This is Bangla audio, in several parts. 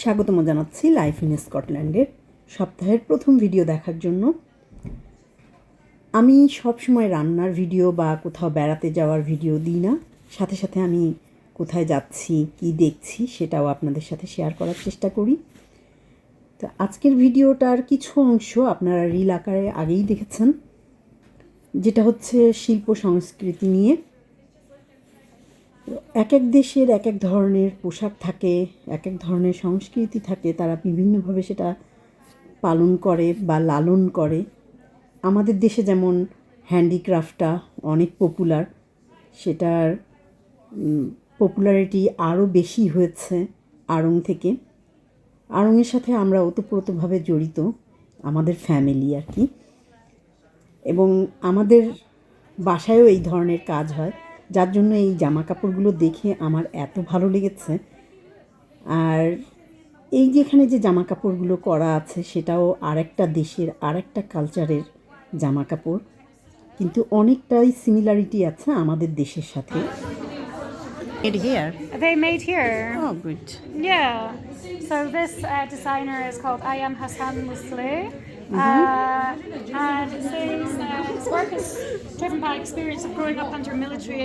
স্বাগতম জানাচ্ছি লাইফ ইন স্কটল্যান্ডের সপ্তাহের প্রথম ভিডিও দেখার জন্য। আমি সবসময় রান্নার ভিডিও বা কোথাও বেড়াতে যাওয়ার ভিডিও দিই না, সাথে সাথে আমি কোথায় যাচ্ছি কি দেখছি সেটাও আপনাদের সাথে শেয়ার করার চেষ্টা করি। তো আজকের ভিডিওটার কিছু অংশ আপনারা রিল আকারে আগেই দেখেছেন, যেটা হচ্ছে শিল্প সংস্কৃতি নিয়ে। এক এক দেশের এক এক ধরনের পোশাক থাকে, এক এক ধরনের সংস্কৃতি থাকে, তারা বিভিন্নভাবে সেটা পালন করে বা লালন করে। আমাদের দেশে যেমন হ্যান্ডিক্রাফটটা অনেক পপুলার, সেটার পপুলারিটি আরও বেশি হয়েছে আড়ং থেকে। আড়ংয়ের সাথে আমরা ওতপ্রোতভাবে জড়িত, আমাদের ফ্যামিলি আর কি, এবং আমাদের বাসায়ও এই ধরনের কাজ হয়, যার জন্য এই জামা কাপড়গুলো দেখে আমার এত ভালো লেগেছে। আর এই যেখানে যে জামা কাপড়গুলো করা আছে সেটাও আরেকটা দেশের আরেকটা কালচারের জামা কাপড়, কিন্তু অনেকটাই সিমিলারিটি আছে আমাদের দেশের সাথে। Made here? They made here. Oh, good. Yeah. So this designer is called Ayam Hassan Musli. And it says his work is driven by experience of growing up under military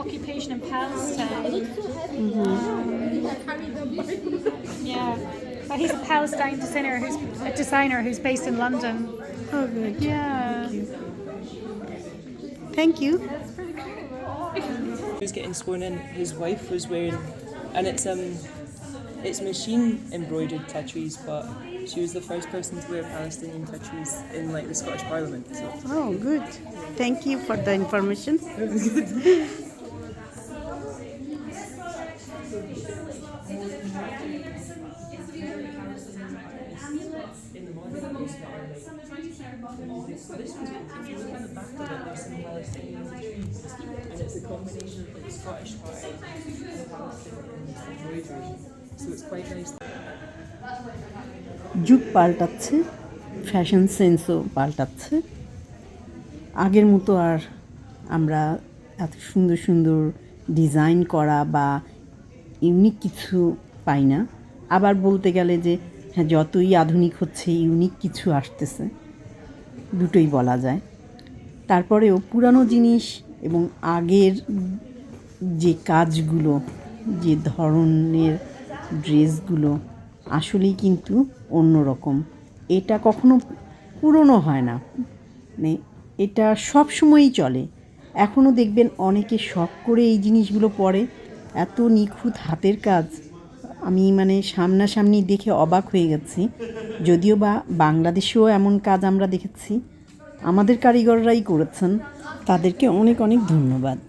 occupation in Palestine. Yeah, but he's a Palestine designer who's based in London. Oh, good. Yeah. Thank you. He was getting sworn in. His wife was wearing, and it's machine embroidered tattoos, but she was the first person to wear Palestinian tattoos in like the Scottish Parliament. So. Oh, good. Thank you for the information. So this one's, if you look at the back of it, there's some Palestinian tattoos, and it's a combination of like Scottish art and Palestinian embroidery. So it's quite nice. যুগ পাল্টাচ্ছে, ফ্যাশন সেন্সও পাল্টাচ্ছে। আগের মতো আর আমরা এত সুন্দর সুন্দর ডিজাইন করা বা ইউনিক কিছু পাই না। আবার বলতে গেলে যে হ্যাঁ, যতই আধুনিক হচ্ছে ইউনিক কিছু আসতেছে, দুটোই বলা যায়। তারপরেও পুরানো জিনিস এবং আগের যে কাজগুলো, যে ধরনের ড্রেসগুলো আসলেই কিন্তু অন্যরকম। এটা কখনো পুরনো হয় না, মানে এটা সব সময়ই চলে। এখনও দেখবেন অনেকে শখ করে এই জিনিসগুলো পরে। এত নিখুঁত হাতের কাজ, আমি মানে সামনাসামনি দেখে অবাক হয়ে গেছি। যদিও বা বাংলাদেশেও এমন কাজ আমরা দেখেছি, আমাদের কারিগররাই করেছেন, তাদেরকে অনেক অনেক ধন্যবাদ।